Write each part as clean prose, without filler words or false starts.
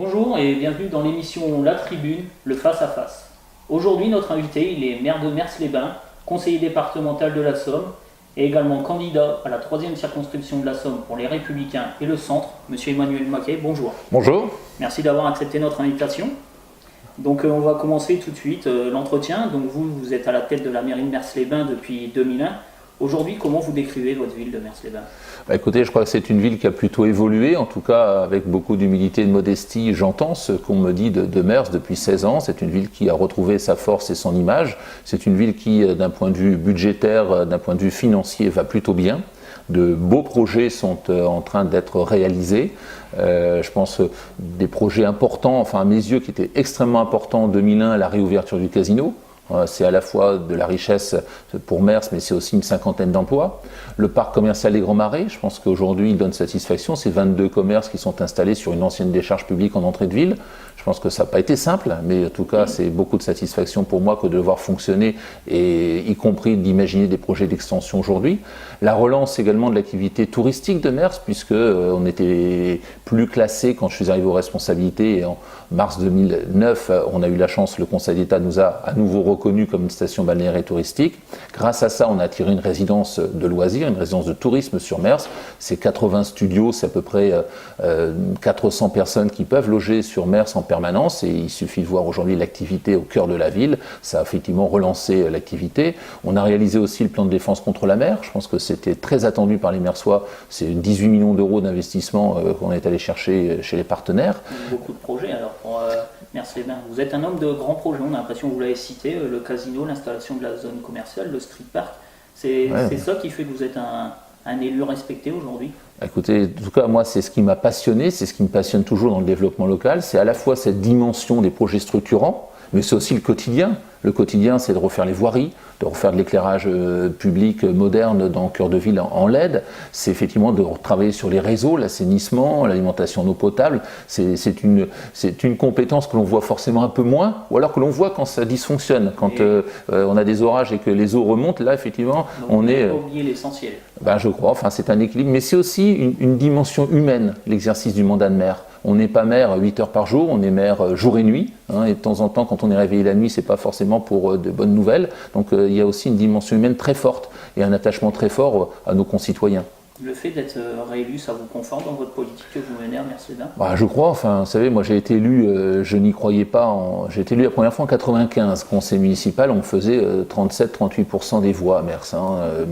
Bonjour et bienvenue dans l'émission La Tribune, le Face à Face. Aujourd'hui, notre invité, il est maire de Mers-les-Bains, conseiller départemental de la Somme et également candidat à la 3e circonscription de la Somme pour les Républicains et le Centre, Monsieur Emmanuel Maquet. Bonjour. Bonjour. Merci d'avoir accepté notre invitation. Donc on va commencer tout de suite l'entretien. Donc vous êtes à la tête de la mairie de Mers-les-Bains depuis 2001. Aujourd'hui, comment vous décrivez votre ville de Mers-les-Bains ? Écoutez, je crois que c'est une ville qui a plutôt évolué, en tout cas avec beaucoup d'humilité et de modestie. J'entends ce qu'on me dit de Mers depuis 16 ans. C'est une ville qui a retrouvé sa force et son image. C'est une ville qui, d'un point de vue budgétaire, d'un point de vue financier, va plutôt bien. De beaux projets sont en train d'être réalisés. Je pense des projets importants, enfin à mes yeux, qui étaient extrêmement importants en 2001, la réouverture du casino. C'est à la fois de la richesse pour Mers, mais c'est aussi une cinquantaine d'emplois. Le parc commercial des Grands Marais, je pense qu'aujourd'hui il donne satisfaction. C'est 22 commerces qui sont installés sur une ancienne décharge publique en entrée de ville. Je pense que ça n'a pas été simple, mais en tout cas c'est beaucoup de satisfaction pour moi que de le voir fonctionner, et y compris d'imaginer des projets d'extension aujourd'hui. La relance également de l'activité touristique de Mers, puisque on n'était plus classé quand je suis arrivé aux responsabilités, et en mars 2009, on a eu la chance, le Conseil d'État nous a à nouveau reconnu comme une station balnéaire et touristique. Grâce à ça, on a attiré une résidence de loisirs, une résidence de tourisme sur Mers. C'est 80 studios, c'est à peu près 400 personnes qui peuvent loger sur Mers en permanence, et il suffit de voir aujourd'hui l'activité au cœur de la ville. Ça a effectivement relancé l'activité. On a réalisé aussi le plan de défense contre la mer. Je pense que c'était très attendu par les Mersois. C'est 18 millions d'euros d'investissement qu'on est allé chercher chez les partenaires. Beaucoup de projets alors pour Mers-les-Bains. Vous êtes un homme de grands projets, on a l'impression que vous l'avez cité, le casino, l'installation de la zone commerciale, le street park. C'est ça qui fait que vous êtes un élu respecté aujourd'hui ? Écoutez, en tout cas, moi, c'est ce qui m'a passionné, c'est ce qui me passionne toujours dans le développement local. C'est à la fois cette dimension des projets structurants, mais c'est aussi le quotidien. Le quotidien, c'est de refaire les voiries, de refaire de l'éclairage public moderne dans le cœur de ville en LED. C'est effectivement de travailler sur les réseaux, l'assainissement, l'alimentation en eau potable. C'est une compétence que l'on voit forcément un peu moins, ou alors que l'on voit quand ça dysfonctionne. Quand on a des orages et que les eaux remontent, là, effectivement, donc on est... Vous n'avez pas oublié l'essentiel. Je crois, enfin, c'est un équilibre, mais c'est aussi une dimension humaine, l'exercice du mandat de maire. On n'est pas maire 8 heures par jour, on est maire jour et nuit, et de temps en temps, quand on est réveillé la nuit, c'est pas forcément pour de bonnes nouvelles. Donc il y a aussi une dimension humaine très forte et un attachement très fort à nos concitoyens. Le fait d'être réélu, ça vous conforte dans votre politique que vous menez à Mers-les-Bains ? Je crois, enfin, vous savez, moi j'ai été élu, je n'y croyais pas, j'ai été élu la première fois en 95, conseil municipal, on faisait 37-38% des voix à Mers.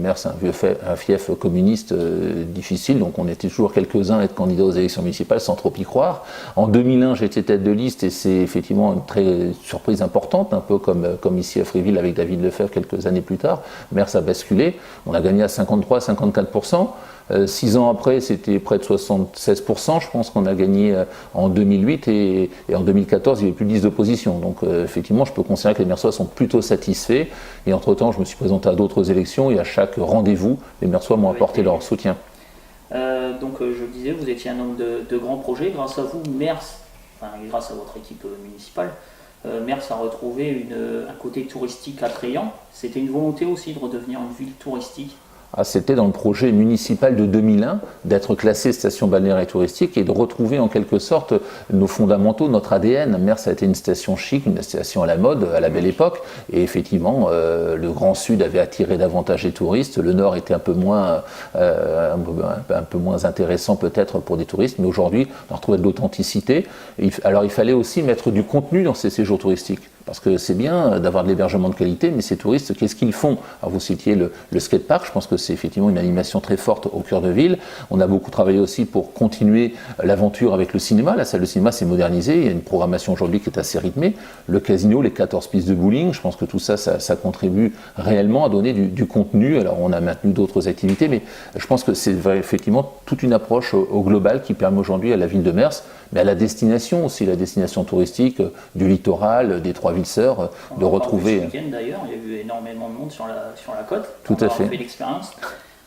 Mers, c'est un fief communiste difficile, donc on était toujours quelques-uns à être candidats aux élections municipales sans trop y croire. En 2001, j'ai été tête de liste, et c'est effectivement une très surprise importante, un peu comme ici à Fréville avec David Lefebvre quelques années plus tard. Mers a basculé, on a gagné à 53-54%. 6 ans après, c'était près de 76%. Je pense qu'on a gagné en 2008, et en 2014, il n'y avait plus de liste d'opposition. Donc effectivement, je peux considérer que les Mersois sont plutôt satisfaits. Et entre-temps, je me suis présenté à d'autres élections, et à chaque rendez-vous, les Mersois m'ont apporté leur soutien. Je disais, vous étiez un homme de grands projets. Grâce à vous, grâce à votre équipe municipale, Mers a retrouvé un côté touristique attrayant. C'était une volonté aussi de redevenir une ville touristique. C'était dans le projet municipal de 2001 d'être classé station balnéaire et touristique, et de retrouver en quelque sorte nos fondamentaux, notre ADN. Mers a été une station chic, une station à la mode, à la belle époque, et effectivement le Grand Sud avait attiré davantage les touristes, le Nord était un peu moins intéressant peut-être pour des touristes, mais aujourd'hui on a retrouvé de l'authenticité. Alors il fallait aussi mettre du contenu dans ces séjours touristiques. Parce que c'est bien d'avoir de l'hébergement de qualité, mais ces touristes, qu'est-ce qu'ils font ? Alors vous citiez le skatepark, je pense que c'est effectivement une animation très forte au cœur de ville. On a beaucoup travaillé aussi pour continuer l'aventure avec le cinéma. La salle de cinéma s'est modernisée, il y a une programmation aujourd'hui qui est assez rythmée. Le casino, les 14 pistes de bowling, je pense que tout ça contribue réellement à donner du contenu. Alors on a maintenu d'autres activités, mais je pense que c'est effectivement toute une approche au global qui permet aujourd'hui à la ville de Mers, mais à la destination aussi, la destination touristique du littoral, des Trois Villes-Sœurs, de retrouver. Ce week-end d'ailleurs, il y a eu énormément de monde sur la côte. Tout à fait. On a fait l'expérience.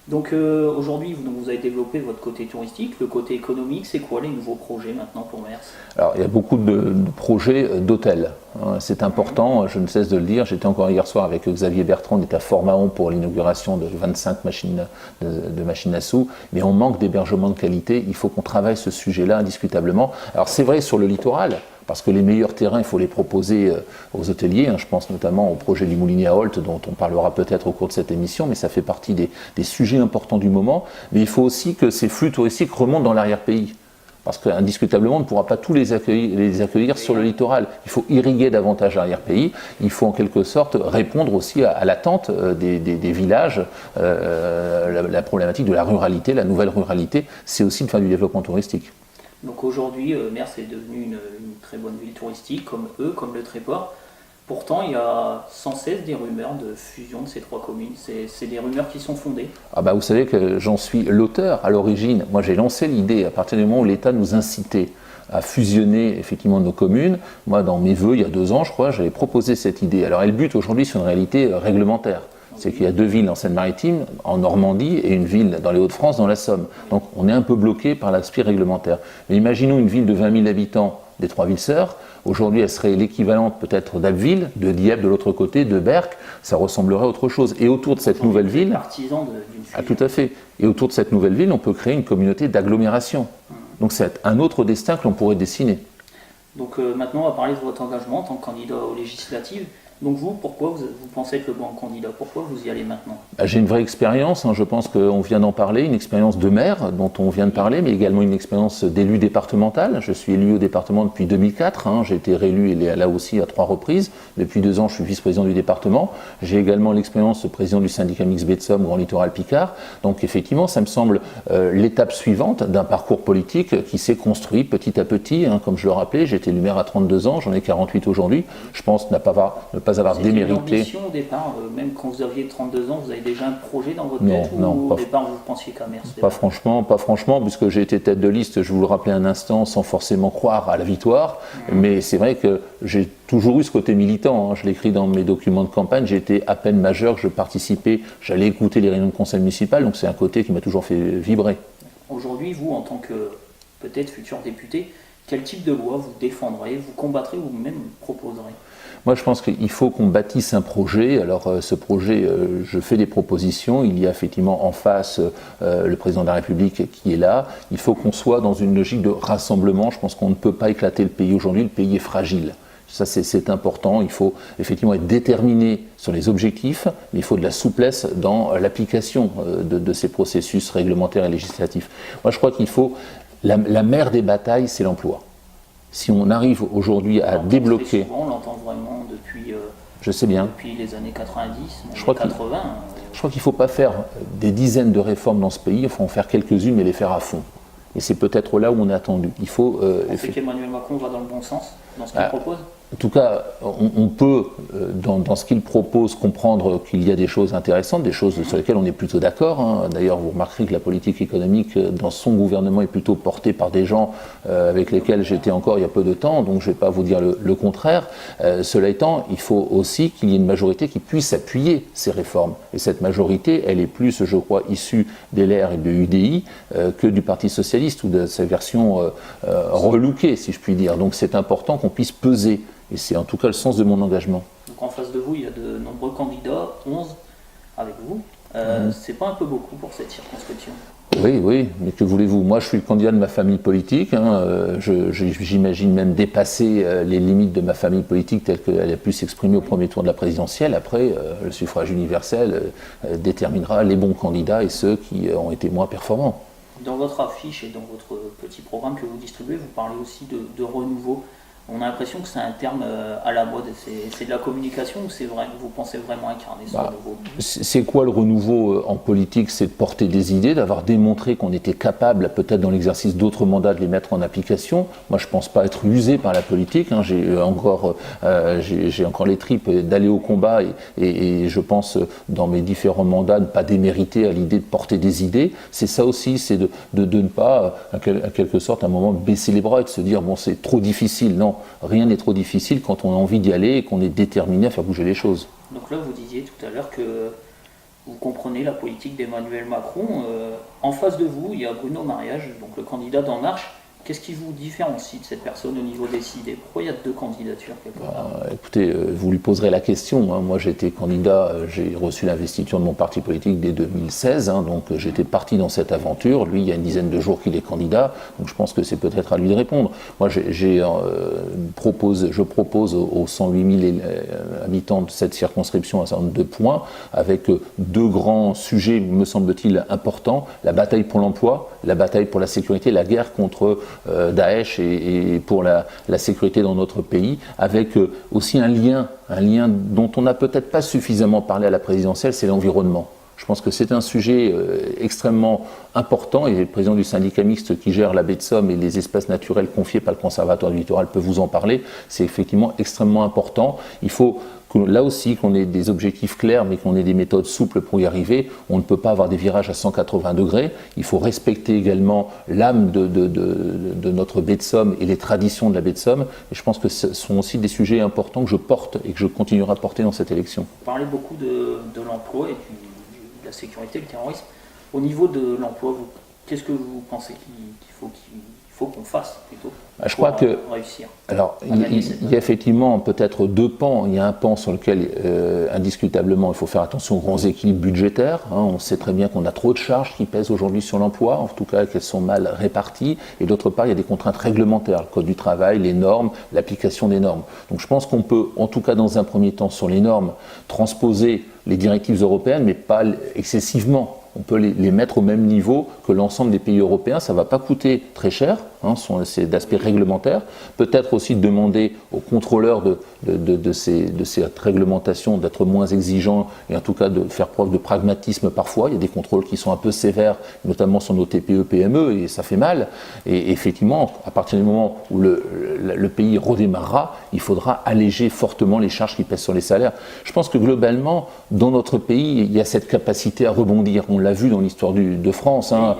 Donc aujourd'hui, vous avez développé votre côté touristique, le côté économique, c'est quoi les nouveaux projets maintenant pour Mers? Alors il y a beaucoup de projets d'hôtels, hein. C'est important, je ne cesse de le dire. J'étais encore hier soir avec Xavier Bertrand, on était à Fort-Mahon pour l'inauguration de 25 machines à sous, mais on manque d'hébergement de qualité, il faut qu'on travaille ce sujet-là indiscutablement. Alors c'est vrai sur le littoral, parce que les meilleurs terrains, il faut les proposer aux hôteliers. Je pense notamment au projet du Moulinier à Holt, dont on parlera peut-être au cours de cette émission, mais ça fait partie des sujets importants du moment. Mais il faut aussi que ces flux touristiques remontent dans l'arrière-pays. Parce qu'indiscutablement, on ne pourra pas tous les accueillir sur le littoral. Il faut irriguer davantage l'arrière-pays. Il faut en quelque sorte répondre aussi à l'attente des villages. La problématique de la ruralité, la nouvelle ruralité, c'est aussi de faire du développement touristique. Donc aujourd'hui, Mers est devenue une très bonne ville touristique, comme le Tréport. Pourtant, il y a sans cesse des rumeurs de fusion de ces trois communes. C'est des rumeurs qui sont fondées. Ah bah vous savez que j'en suis l'auteur à l'origine. Moi j'ai lancé l'idée à partir du moment où l'État nous incitait à fusionner effectivement nos communes. Moi dans mes vœux, il y a 2 ans je crois, j'avais proposé cette idée. Alors elle bute aujourd'hui sur une réalité réglementaire. C'est qu'il y a 2 villes en Seine-Maritime, en Normandie, et une ville dans les Hauts-de-France, dans la Somme. Donc on est un peu bloqué par l'aspect réglementaire. Mais imaginons une ville de 20 000 habitants des Trois Villes Sœurs. Aujourd'hui, elle serait l'équivalente peut-être d'Abbeville, de Dieppe de l'autre côté, de Berck. Ça ressemblerait à autre chose. Et autour de cette nouvelle ville... Ah, tout à fait. Et autour de cette nouvelle ville, on peut créer une communauté d'agglomération. Donc c'est un autre destin que l'on pourrait dessiner. Donc maintenant, on va parler de votre engagement en tant que candidat aux législatives. Donc vous, pourquoi vous pensez être le bon candidat? Pourquoi vous y allez maintenant? J'ai une vraie expérience, je pense qu'on vient d'en parler, une expérience de maire dont on vient de parler, mais également une expérience d'élu départemental. Je suis élu au département depuis 2004, j'ai été réélu là aussi à 3 reprises. Depuis 2 ans, je suis vice-président du département. J'ai également l'expérience de président du syndicat mixte Baie de Somme Grand Littoral Picard. Donc effectivement, ça me semble l'étape suivante d'un parcours politique qui s'est construit petit à petit. Comme je le rappelais, j'ai été élu maire à 32 ans, j'en ai 48 aujourd'hui. Je pense ne pas avoir démérité. C'était une ambition au départ, même quand vous aviez 32 ans, vous avez déjà un projet dans votre tête ou au départ vous pensiez qu'à Mers? Pas franchement, puisque j'ai été tête de liste, je vous le rappelais un instant, sans forcément croire à la victoire. Mais c'est vrai que j'ai toujours eu ce côté militant. Je l'écris dans mes documents de campagne. J'ai été à peine majeur que je participais, j'allais écouter les réunions de conseil municipal, donc c'est un côté qui m'a toujours fait vibrer. Aujourd'hui, vous, en tant que peut-être futur député, quel type de loi vous défendrez, vous combattrez ou même proposerez? Moi, je pense qu'il faut qu'on bâtisse un projet. Alors, ce projet, je fais des propositions. Il y a effectivement en face le président de la République qui est là. Il faut qu'on soit dans une logique de rassemblement. Je pense qu'on ne peut pas éclater le pays aujourd'hui. Le pays est fragile. Ça, c'est important. Il faut effectivement être déterminé sur les objectifs, mais il faut de la souplesse dans l'application de ces processus réglementaires et législatifs. Moi, je crois qu'il faut... La mère des batailles, c'est l'emploi. Si on arrive aujourd'hui à débloquer... On l'entend vraiment depuis, je sais bien. depuis les années 90, je crois 80. Je crois qu'il ne faut pas faire des dizaines de réformes dans ce pays, il faut en faire quelques-unes mais les faire à fond. Et c'est peut-être là où on est attendu. Il faut... Vous pensez qu'Emmanuel Macron va dans le bon sens, dans ce qu'il propose? En tout cas, on peut, dans ce qu'il propose, comprendre qu'il y a des choses intéressantes, des choses sur lesquelles on est plutôt d'accord. D'ailleurs, vous remarquerez que la politique économique dans son gouvernement est plutôt portée par des gens avec lesquels j'étais encore il y a peu de temps, donc je ne vais pas vous dire le contraire. Cela étant, il faut aussi qu'il y ait une majorité qui puisse appuyer ces réformes. Et cette majorité, elle est plus, je crois, issue des LR et de UDI que du Parti Socialiste ou de sa version relookée, si je puis dire. Donc c'est important qu'on puisse peser. Et c'est en tout cas le sens de mon engagement. Donc en face de vous, il y a de nombreux candidats, 11 avec vous. C'est pas un peu beaucoup pour cette circonscription? Oui, mais que voulez-vous? Moi, je suis le candidat de ma famille politique. J'imagine même dépasser les limites de ma famille politique telle qu'elle a pu s'exprimer au premier tour de la présidentielle. Après, le suffrage universel déterminera les bons candidats et ceux qui ont été moins performants. Dans votre affiche et dans votre petit programme que vous distribuez, vous parlez aussi de renouveau. On a l'impression que c'est un terme à la mode. C'est de la communication ou c'est vrai que vous pensez vraiment incarner ce renouveau? C'est quoi le renouveau en politique? C'est de porter des idées, d'avoir démontré qu'on était capable, peut-être dans l'exercice d'autres mandats, de les mettre en application. Moi, je ne pense pas être usé par la politique. J'ai encore les tripes d'aller au combat et je pense, dans mes différents mandats, ne pas démériter à l'idée de porter des idées. C'est ça aussi, c'est de ne pas, en quelque sorte, à un moment, baisser les bras et de se dire, bon, c'est trop difficile. Non. Rien n'est trop difficile quand on a envie d'y aller et qu'on est déterminé à faire bouger les choses. Donc là, vous disiez tout à l'heure que vous comprenez la politique d'Emmanuel Macron. En face de vous, il y a Bruno Mariage, donc le candidat d'En Marche. Qu'est-ce qui vous différencie de cette personne au niveau des idées? Pourquoi il y a deux candidatures quelque part? Écoutez, vous lui poserez la question. Hein. Moi, j'ai été candidat, j'ai reçu l'investiture de mon parti politique dès 2016, hein, donc j'étais parti dans cette aventure. Lui, il y a une dizaine de jours qu'il est candidat, donc je pense que c'est peut-être à lui de répondre. Moi, je propose aux 108 000 habitants de cette circonscription un certain nombre de points, avec deux grands sujets, me semble-t-il, importants. La bataille pour l'emploi, la bataille pour la sécurité, la guerre contre Daesh et pour la sécurité dans notre pays, avec aussi un lien dont on n'a peut-être pas suffisamment parlé à la présidentielle, c'est l'environnement. Je pense que c'est un sujet extrêmement important, et le président du syndicat mixte qui gère la baie de Somme et les espaces naturels confiés par le Conservatoire du littoral peut vous en parler. C'est effectivement extrêmement important. Il faut là aussi qu'on ait des objectifs clairs, mais qu'on ait des méthodes souples pour y arriver. On ne peut pas avoir des virages à 180 degrés. Il faut respecter également l'âme de notre baie de Somme et les traditions de la baie de Somme. Et je pense que ce sont aussi des sujets importants que je porte et que je continuerai à porter dans cette élection. Vous parlez beaucoup de l'emploi et de la sécurité, le terrorisme. Au niveau de l'emploi, qu'est-ce que vous pensez qu'il faut qu'on fasse plutôt je crois que réussir. Alors, il y a effectivement peut-être deux pans. Il y a un pan sur lequel, indiscutablement, il faut faire attention aux grands équilibres budgétaires. Hein. On sait très bien qu'on a trop de charges qui pèsent aujourd'hui sur l'emploi, en tout cas qu'elles sont mal réparties. Et d'autre part, il y a des contraintes réglementaires, le code du travail, les normes, l'application des normes. Donc je pense qu'on peut, en tout cas dans un premier temps, sur les normes, transposer les directives européennes, mais pas excessivement. On peut les mettre au même niveau que l'ensemble des pays européens. Ça ne va pas coûter très cher, hein, c'est d'aspect réglementaire. Peut-être aussi demander aux contrôleurs de cette réglementation d'être moins exigeants et en tout cas de faire preuve de pragmatisme parfois. Il y a des contrôles qui sont un peu sévères, notamment sur nos TPE, PME, et ça fait mal. Et effectivement, à partir du moment où le pays redémarrera, il faudra alléger fortement les charges qui pèsent sur les salaires. Je pense que globalement, dans notre pays, il y a cette capacité à rebondir. On l'a vu dans l'histoire de France, hein,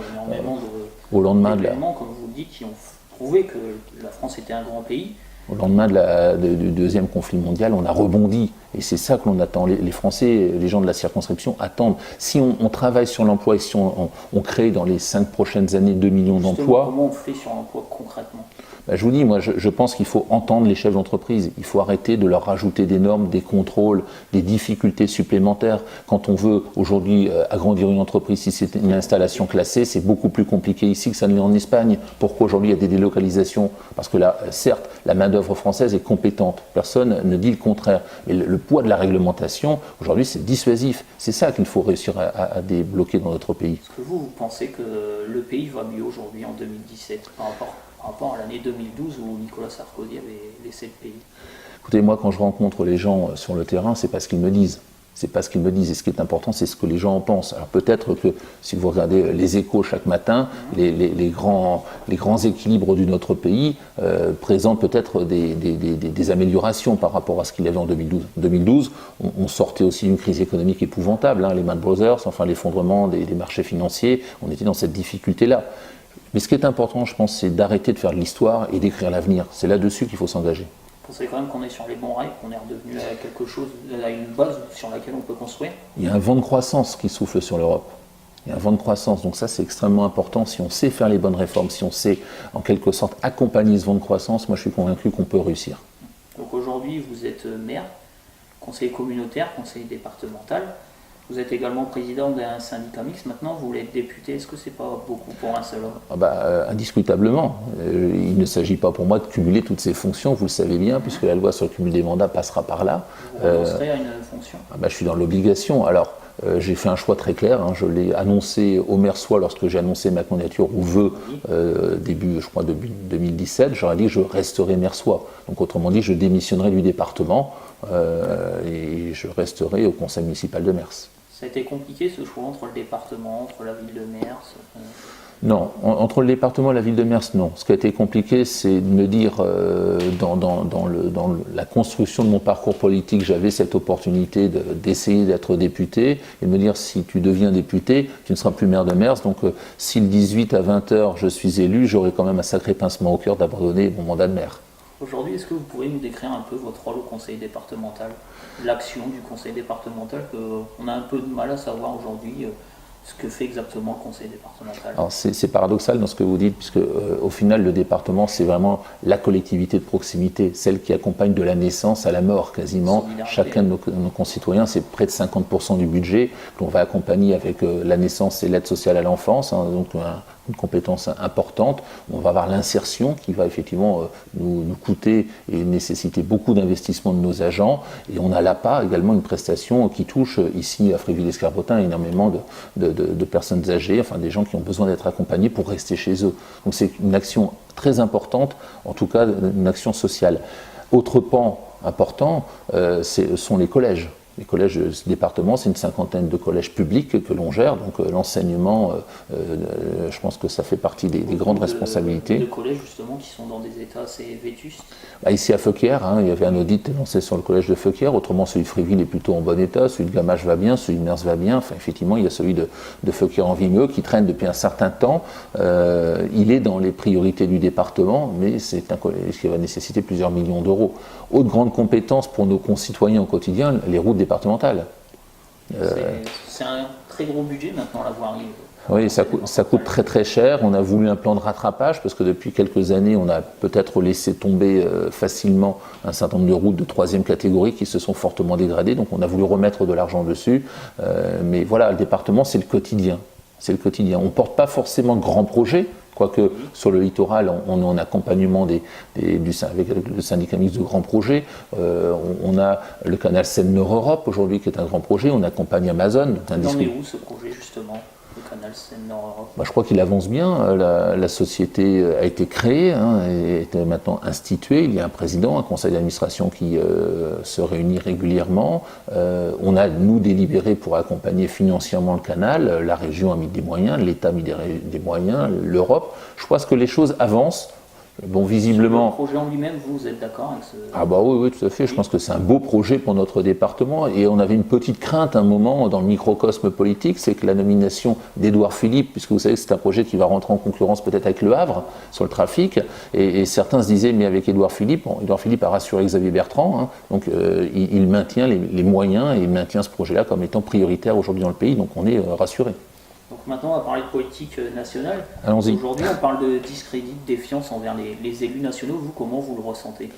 au lendemain de comme vous le dites, qui ont prouvé que la France était un grand pays. Au lendemain du deuxième conflit mondial, on a rebondi. Et c'est ça que l'on attend. Les Français, les gens de la circonscription attendent. Si on travaille sur l'emploi et si on crée dans les 5 prochaines années 2 millions d'emplois... Comment on fait sur l'emploi concrètement ? Je vous dis, moi, je pense qu'il faut entendre les chefs d'entreprise. Il faut arrêter de leur rajouter des normes, des contrôles, des difficultés supplémentaires. Quand on veut aujourd'hui agrandir une entreprise, si c'est une installation classée, c'est beaucoup plus compliqué ici que ça ne l'est en Espagne. Pourquoi aujourd'hui il y a des délocalisations ? Parce que là, certes, la main-d'œuvre française est compétente. Personne ne dit le contraire. Mais le poids de la réglementation, aujourd'hui, c'est dissuasif. C'est ça qu'il faut réussir à débloquer dans notre pays. Est-ce que vous pensez que le pays va mieux aujourd'hui en 2017 par rapport à l'année 2012 où Nicolas Sarkozy avait laissé le pays? Écoutez, moi, quand je rencontre les gens sur le terrain, c'est pas ce qu'ils me disent. C'est pas ce qu'ils me disent. Et ce qui est important, c'est ce que les gens en pensent. Alors peut-être que si vous regardez les échos chaque matin, les grands équilibres de notre pays présentent peut-être des améliorations par rapport à ce qu'il y avait en 2012. En 2012, on sortait aussi d'une crise économique épouvantable, hein, les Lehman Brothers, enfin l'effondrement des marchés financiers. On était dans cette difficulté-là. Mais ce qui est important, je pense, c'est d'arrêter de faire de l'histoire et d'écrire l'avenir. C'est là-dessus qu'il faut s'engager. Vous pensez quand même qu'on est sur les bons rails, qu'on est redevenu à quelque chose, à une base sur laquelle on peut construire? Il y a un vent de croissance qui souffle sur l'Europe. Il y a un vent de croissance, donc ça c'est extrêmement important. Si on sait faire les bonnes réformes, si on sait en quelque sorte accompagner ce vent de croissance, moi je suis convaincu qu'on peut réussir. Donc aujourd'hui vous êtes maire, conseiller communautaire, conseiller départemental. Vous êtes également président d'un syndicat mixte. Maintenant, vous voulez être député. Est-ce que c'est pas beaucoup pour un seul homme? Indiscutablement. Il ne s'agit pas pour moi de cumuler toutes ces fonctions, vous le savez bien, puisque la loi sur le cumul des mandats passera par là. Vous renoncerez à une fonction? Je suis dans l'obligation. Alors, j'ai fait un choix très clair. Hein. Je l'ai annoncé au Mersois lorsque j'ai annoncé ma candidature au vœu début 2017. J'aurais dit que je resterai Mersois. Donc, autrement dit, je démissionnerai du département et je resterai au conseil municipal de Mers. Ça a été compliqué ce choix entre le département, entre la ville de Mers? Non, entre le département et la ville de Mers, non. Ce qui a été compliqué, c'est de me dire, dans la construction de mon parcours politique, j'avais cette opportunité d'essayer d'être député, et de me dire, si tu deviens député, tu ne seras plus maire de Mers, donc si le 18 à 20h je suis élu, j'aurai quand même un sacré pincement au cœur d'abandonner mon mandat de maire. Aujourd'hui, est-ce que vous pouvez nous décrire un peu votre rôle au conseil départemental, l'action du conseil départemental, qu'on a un peu de mal à savoir aujourd'hui ce que fait exactement le conseil départemental? Alors c'est paradoxal dans ce que vous dites, puisque au final le département c'est vraiment la collectivité de proximité, celle qui accompagne de la naissance à la mort quasiment. Chacun de nos concitoyens, c'est près de 50% du budget que l'on va accompagner avec la naissance et l'aide sociale à l'enfance, hein, donc une compétence importante. On va avoir l'insertion qui va effectivement nous coûter et nécessiter beaucoup d'investissement de nos agents. Et on a l'APA également, une prestation qui touche ici à Fréville-Escarbotin énormément de personnes âgées, enfin des gens qui ont besoin d'être accompagnés pour rester chez eux. Donc c'est une action très importante, en tout cas une action sociale. Autre pan important, sont les collèges. Les collèges de ce département, c'est une cinquantaine de collèges publics que l'on gère, donc l'enseignement, je pense que ça fait partie des grandes responsabilités. De collèges justement qui sont dans des états assez vétustes. Ici à Feuquières, il y avait un audit lancé sur le collège de Feuquières, autrement celui de Fréville est plutôt en bon état, celui de Gamache va bien, celui de Mers va bien, enfin effectivement il y a celui de Feuquières-en-Vimeux qui traîne depuis un certain temps, il est dans les priorités du département, mais c'est un collège qui va nécessiter plusieurs millions d'euros. Autre grande compétence pour nos concitoyens au quotidien, les routes départementales. C'est un très gros budget maintenant la voirie. Oui, ça coûte très très cher. On a voulu un plan de rattrapage parce que depuis quelques années, on a peut-être laissé tomber facilement un certain nombre de routes de troisième catégorie qui se sont fortement dégradées. Donc on a voulu remettre de l'argent dessus. Mais voilà, le département, c'est le quotidien. C'est le quotidien. On ne porte pas forcément de grands projets. Quoique sur le littoral, on est en accompagnement avec le syndicat mixte de grands projets. On a le canal Seine-Nord-Europe aujourd'hui qui est un grand projet. On accompagne Amazon. Il en est où ce projet justement, le canal Seine-Nord-Europe? Je crois qu'il avance bien. La société a été créée, est maintenant instituée. Il y a un président, un conseil d'administration qui se réunit régulièrement. On a, nous, délibéré pour accompagner financièrement le canal. La région a mis des moyens, l'État a mis des moyens, l'Europe. Je pense que les choses avancent. Bon, visiblement. Sur le projet en lui-même, vous êtes d'accord avec ce... Ah bah oui, tout à fait. Je pense que c'est un beau projet pour notre département. Et on avait une petite crainte un moment dans le microcosme politique, c'est que la nomination d'Édouard Philippe, puisque vous savez que c'est un projet qui va rentrer en concurrence peut-être avec Le Havre sur le trafic, et certains se disaient, mais avec Édouard Philippe, Édouard Philippe a rassuré Xavier Bertrand, donc il maintient les moyens et il maintient ce projet-là comme étant prioritaire aujourd'hui dans le pays, donc on est rassuré. Donc maintenant, on va parler de politique nationale. Allons-y. Aujourd'hui, on parle de discrédit, de défiance envers les élus nationaux. Vous, comment vous le ressentez?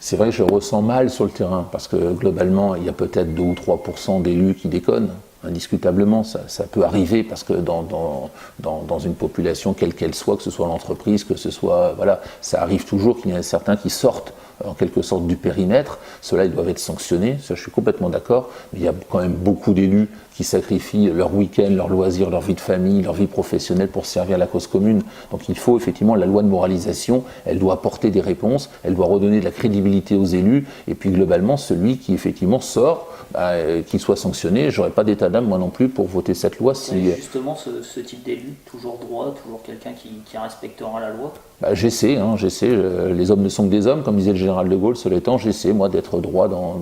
C'est vrai que je le ressens mal sur le terrain, parce que globalement, il y a peut-être 2 ou 3% d'élus qui déconnent. Indiscutablement, ça peut arriver parce que dans une population, quelle qu'elle soit, que ce soit l'entreprise, que ce soit... Voilà, ça arrive toujours qu'il y en a certains qui sortent en quelque sorte du périmètre. Ceux-là, ils doivent être sanctionnés, ça je suis complètement d'accord, mais il y a quand même beaucoup d'élus qui sacrifient leur week-end, leur loisir, leur vie de famille, leur vie professionnelle pour servir la cause commune. Donc il faut effectivement, la loi de moralisation, elle doit apporter des réponses, elle doit redonner de la crédibilité aux élus, et puis globalement, celui qui effectivement sort, qu'il soit sanctionné. J'aurais pas d'état d'âme moi non plus pour voter cette loi si... Justement, ce type d'élu, toujours droit, toujours quelqu'un qui respectera la loi. J'essaie, les hommes ne sont que des hommes, comme disait le général de Gaulle, cela étant, j'essaie moi d'être droit dans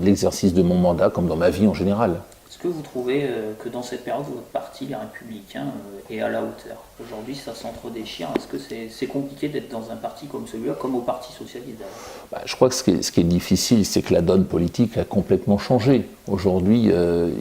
l'exercice de mon mandat comme dans ma vie en général. Est-ce que vous trouvez que dans cette période, votre parti, les Républicains, est à la hauteur? Aujourd'hui, ça s'entre-déchire. Est-ce que c'est compliqué d'être dans un parti comme celui-là, comme au Parti Socialiste d'ailleurs? Je crois que ce qui est difficile, c'est que la donne politique a complètement changé. Aujourd'hui,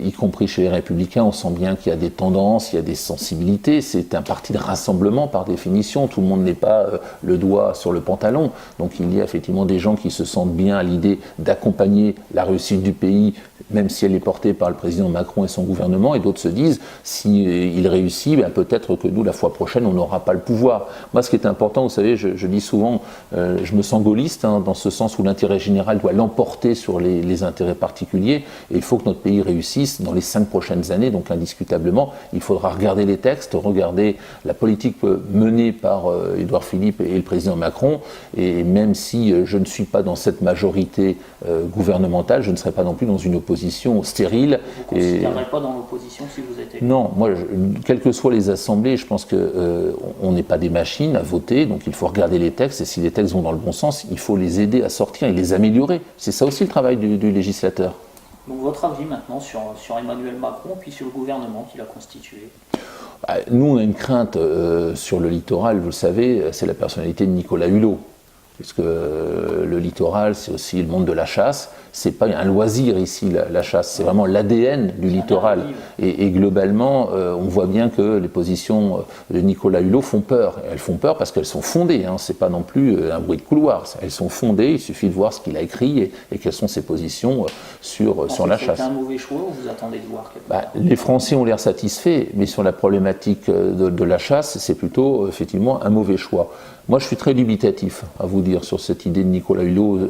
y compris chez les Républicains, on sent bien qu'il y a des tendances, il y a des sensibilités. C'est un parti de rassemblement par définition. Tout le monde n'est pas le doigt sur le pantalon. Donc il y a effectivement des gens qui se sentent bien à l'idée d'accompagner la réussite du pays, même si elle est portée par le président Macron et son gouvernement, et d'autres se disent, s'il réussit, peut-être que nous, la fois prochaine, on n'aura pas le pouvoir. Moi, ce qui est important, vous savez, je dis souvent, je me sens gaulliste, dans ce sens où l'intérêt général doit l'emporter sur les intérêts particuliers, et il faut que notre pays réussisse dans les 5 prochaines années, donc indiscutablement, il faudra regarder les textes, regarder la politique menée par Édouard Philippe et le président Macron, et même si je ne suis pas dans cette majorité gouvernementale, je ne serai pas non plus dans une opposition stérile. Vous ne considérez pas dans l'opposition si vous êtes élu? Non, moi, quelles que soient les assemblées, je pense qu'on n'est pas des machines à voter, donc il faut regarder les textes, et si les textes vont dans le bon sens, il faut les aider à sortir et les améliorer. C'est ça aussi le travail du législateur. Donc votre avis maintenant sur Emmanuel Macron, puis sur le gouvernement qu'il a constitué? Nous, on a une crainte sur le littoral, vous le savez, c'est la personnalité de Nicolas Hulot. puisque le littoral, c'est aussi le monde de la chasse. C'est pas un loisir ici, la chasse, c'est vraiment l'ADN du littoral. Et globalement, on voit bien que les positions de Nicolas Hulot font peur. Elles font peur parce qu'elles sont fondées, hein. C'est pas non plus un bruit de couloir. Elles sont fondées, il suffit de voir ce qu'il a écrit et quelles sont ses positions sur la chasse. C'est un mauvais choix ou vous attendez de voir quelque part? Les Français ont l'air satisfaits, mais sur la problématique de la chasse, c'est plutôt effectivement un mauvais choix. Moi, je suis très dubitatif, à vous dire, sur cette idée de Nicolas Hulot,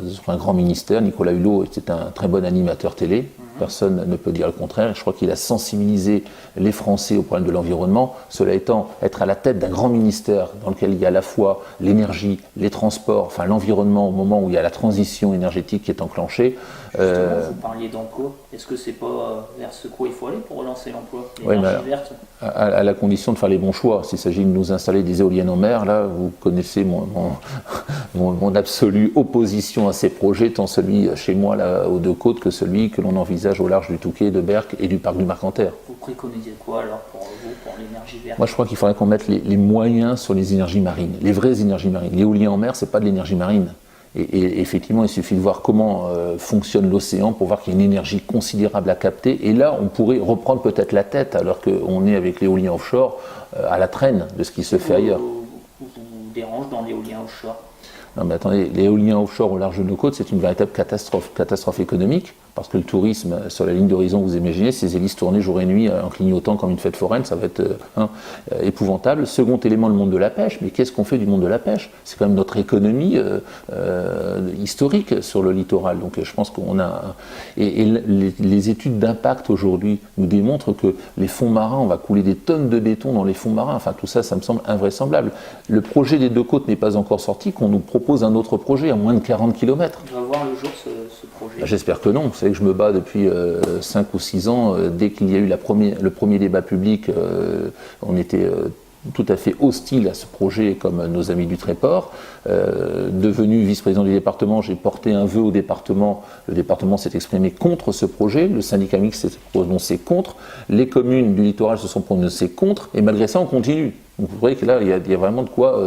sur un grand ministère. Nicolas Hulot était un très bon animateur télé, personne ne peut dire le contraire. Je crois qu'il a sensibilisé les Français au problème de l'environnement. Cela étant, être à la tête d'un grand ministère dans lequel il y a à la fois l'énergie, les transports, enfin l'environnement au moment où il y a la transition énergétique qui est enclenchée. Vous parliez d'emploi. Est-ce que c'est pas vers ce quoi il faut aller pour relancer l'emploi, l'énergie verte? À la condition de faire les bons choix. S'il s'agit de nous installer des éoliennes en mer, là, vous connaissez mon absolue opposition à ces projets, tant celui chez moi là, aux Deux Côtes que celui que l'on envisage au large du Touquet, de Berck et du parc du Marcanterre. Vous préconisez quoi alors pour vous, pour l'énergie verte? Moi je crois qu'il faudrait qu'on mette les moyens sur les énergies marines, les vraies énergies marines. L'éolien en mer, c'est pas de l'énergie marine. Et effectivement, il suffit de voir comment fonctionne l'océan pour voir qu'il y a une énergie considérable à capter. Et là, on pourrait reprendre peut-être la tête, alors qu'on est avec l'éolien offshore à la traîne de ce qui se fait ailleurs. Vous dérange dans l'éolien offshore? Non mais attendez, l'éolien offshore au large de nos côtes, c'est une véritable catastrophe économique, parce que le tourisme, sur la ligne d'horizon, vous imaginez, ces hélices tournées jour et nuit en clignotant comme une fête foraine, ça va être épouvantable. Second élément, le monde de la pêche. Mais qu'est-ce qu'on fait du monde de la pêche? C'est quand même notre économie historique sur le littoral. Donc je pense qu'on a... Et les études d'impact aujourd'hui nous démontrent que les fonds marins, on va couler des tonnes de béton dans les fonds marins. Enfin tout ça, ça me semble invraisemblable. Le projet des Deux Côtes n'est pas encore sorti, qu'on nous propose un autre projet à moins de 40 km. Il va voir le jour ce projet? J'espère que non. Vous savez que je me bats depuis 5 ou 6 ans. Dès qu'il y a eu le premier débat public, on était tout à fait hostile à ce projet comme nos amis du Tréport. Devenu vice-président du département, j'ai porté un vœu au département. Le département s'est exprimé contre ce projet. Le syndicat mixte s'est prononcé contre. Les communes du littoral se sont prononcées contre. Et malgré ça, on continue. Donc vous voyez que là, il y a vraiment de quoi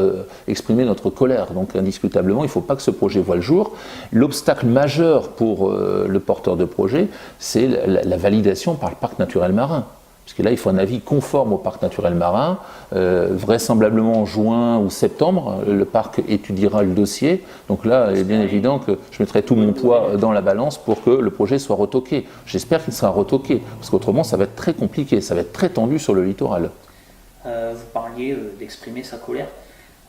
exprimer notre colère. Donc indiscutablement, il ne faut pas que ce projet voie le jour. L'obstacle majeur pour le porteur de projet, c'est la validation par le parc naturel marin. Parce que là, il faut un avis conforme au parc naturel marin. Vraisemblablement en juin ou septembre, le parc étudiera le dossier. Donc là, il est bien évident que je mettrai tout mon poids dans la balance pour que le projet soit retoqué. J'espère qu'il sera retoqué, parce qu'autrement, ça va être très compliqué, ça va être très tendu sur le littoral. Vous parliez d'exprimer sa colère.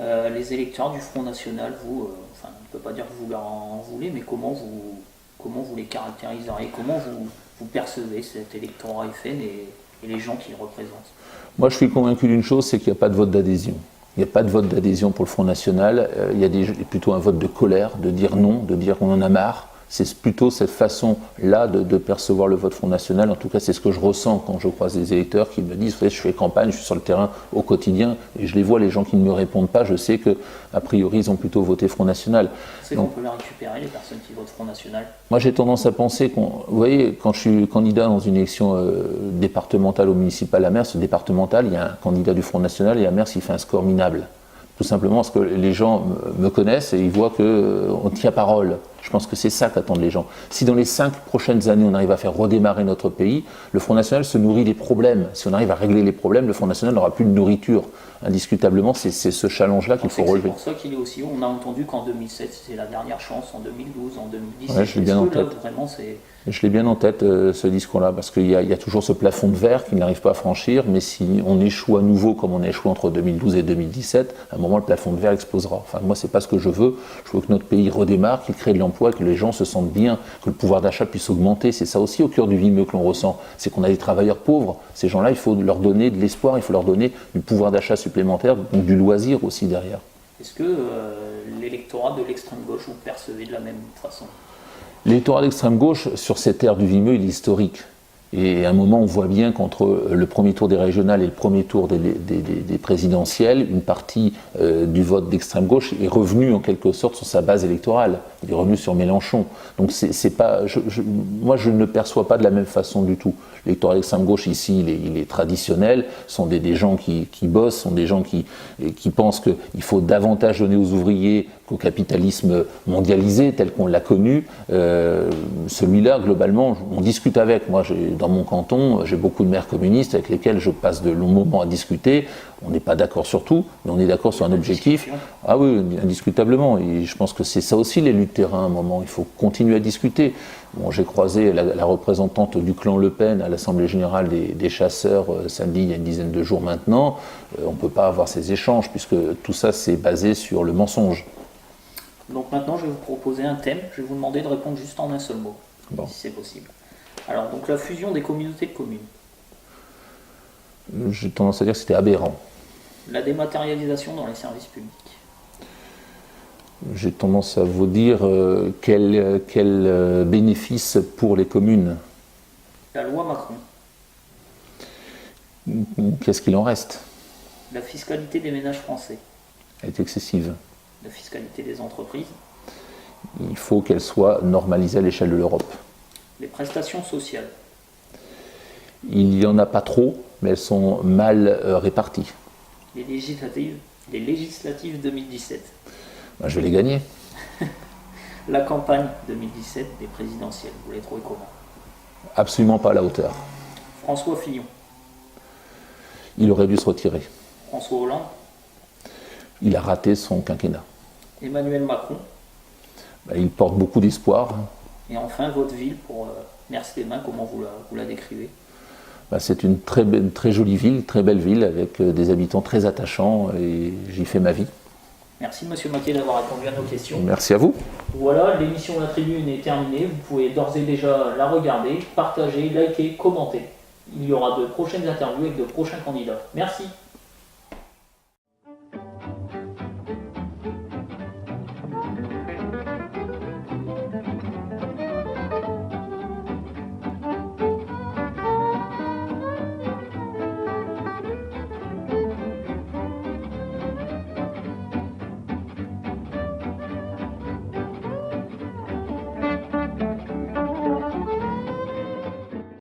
Les électeurs du Front National, vous, on ne peut pas dire que vous leur en voulez, mais comment vous les caractériseriez? Comment vous percevez cet électorat FN et les gens qui le représentent? Moi, je suis convaincu d'une chose, c'est qu'il n'y a pas de vote d'adhésion. Il n'y a pas de vote d'adhésion pour le Front National. Il y a plutôt un vote de colère, de dire non, de dire qu'on en a marre. C'est plutôt cette façon-là de percevoir le vote Front National. En tout cas, c'est ce que je ressens quand je croise des électeurs qui me disent « je fais campagne, je suis sur le terrain au quotidien » et je les vois, les gens qui ne me répondent pas, je sais qu'a priori, ils ont plutôt voté Front National. C'est qu'on peut les récupérer, les personnes qui votent Front National? Moi, j'ai tendance à penser vous voyez, quand je suis candidat dans une élection départementale ou municipale à Mers, départementale, il y a un candidat du Front National et à Mers, il fait un score minable. Tout simplement parce que les gens me connaissent et ils voient qu'on tient parole. Je pense que c'est ça qu'attendent les gens. Si dans les 5 prochaines années, on arrive à faire redémarrer notre pays, le Front National se nourrit des problèmes. Si on arrive à régler les problèmes, le Front National n'aura plus de nourriture. Indiscutablement, c'est ce challenge-là qu'il faut relever. C'est pour ça qu'il est aussi haut. On a entendu qu'en 2007, c'était la dernière chance, en 2012, en 2010. Ouais, je l'ai bien en tête. Je l'ai bien en tête, ce discours-là, parce qu'il y a toujours ce plafond de verre qu'il n'arrive pas à franchir, mais si on échoue à nouveau, comme on a échoué entre 2012 et 2017, à un moment, le plafond de verre explosera. Enfin, moi, c'est pas ce que je veux. Je veux que notre pays redémarre, qu'il crée de l'emploi, que les gens se sentent bien, que le pouvoir d'achat puisse augmenter. C'est ça aussi au cœur du Vimeu que l'on ressent. C'est qu'on a des travailleurs pauvres. Ces gens-là, il faut leur donner de l'espoir, il faut leur donner du pouvoir d'achat supplémentaire, donc du loisir aussi derrière. Est-ce que l'électorat de l'extrême gauche, vous percevez de la même façon? L'électorat d'extrême gauche, sur cette ère du Vimeu, il est historique. Et à un moment, on voit bien qu'entre le premier tour des régionales et le premier tour des présidentielles, une partie du vote d'extrême gauche est revenue en quelque sorte sur sa base électorale. Il est revenu sur Mélenchon. Donc c'est pas, moi, je ne le perçois pas de la même façon du tout. L'électorat d'extrême gauche ici, il est traditionnel. Ce sont des gens qui bossent, sont des gens qui pensent qu'il faut davantage donner aux ouvriers qu'au capitalisme mondialisé tel qu'on l'a connu. Celui-là, globalement, on discute avec. Moi, dans mon canton, j'ai beaucoup de maires communistes avec lesquels je passe de longs moments à discuter. On n'est pas d'accord sur tout, mais on est d'accord sur un objectif. Ah oui, indiscutablement. Et je pense que c'est ça aussi les luttes de terrain à un moment. Il faut continuer à discuter. Bon, j'ai croisé la représentante du clan Le Pen à l'Assemblée générale des chasseurs samedi, il y a une dizaine de jours maintenant. On ne peut pas avoir ces échanges puisque tout ça c'est basé sur le mensonge. Donc maintenant, je vais vous proposer un thème. Je vais vous demander de répondre juste en un seul mot, Bon. si c'est possible. Alors, donc la fusion des communautés de communes. J'ai tendance à dire que c'était aberrant. La dématérialisation dans les services publics. J'ai tendance à vous dire quel bénéfice pour les communes. La loi Macron. Qu'est-ce qu'il en reste? La fiscalité des ménages français. Elle est excessive. La fiscalité des entreprises. Il faut qu'elle soit normalisée à l'échelle de l'Europe. Les prestations sociales. Il n'y en a pas trop, mais elles sont mal réparties. Les législatives 2017. Ben, je vais les gagner. La campagne 2017 des présidentielles. Vous les trouvez comment? Absolument pas à la hauteur. François Fillon. Il aurait dû se retirer. François Hollande. Il a raté son quinquennat. Emmanuel Macron. Ben, il porte beaucoup d'espoir. Et enfin, votre ville pour Mers-les-Bains, comment vous la décrivez? Ben, c'est une très jolie ville, très belle ville, avec des habitants très attachants, et j'y fais ma vie. Merci Monsieur Maquet d'avoir répondu à nos questions. Merci à vous. Voilà, l'émission La Tribune est terminée. Vous pouvez d'ores et déjà la regarder, partager, liker, commenter. Il y aura de prochaines interviews avec de prochains candidats. Merci.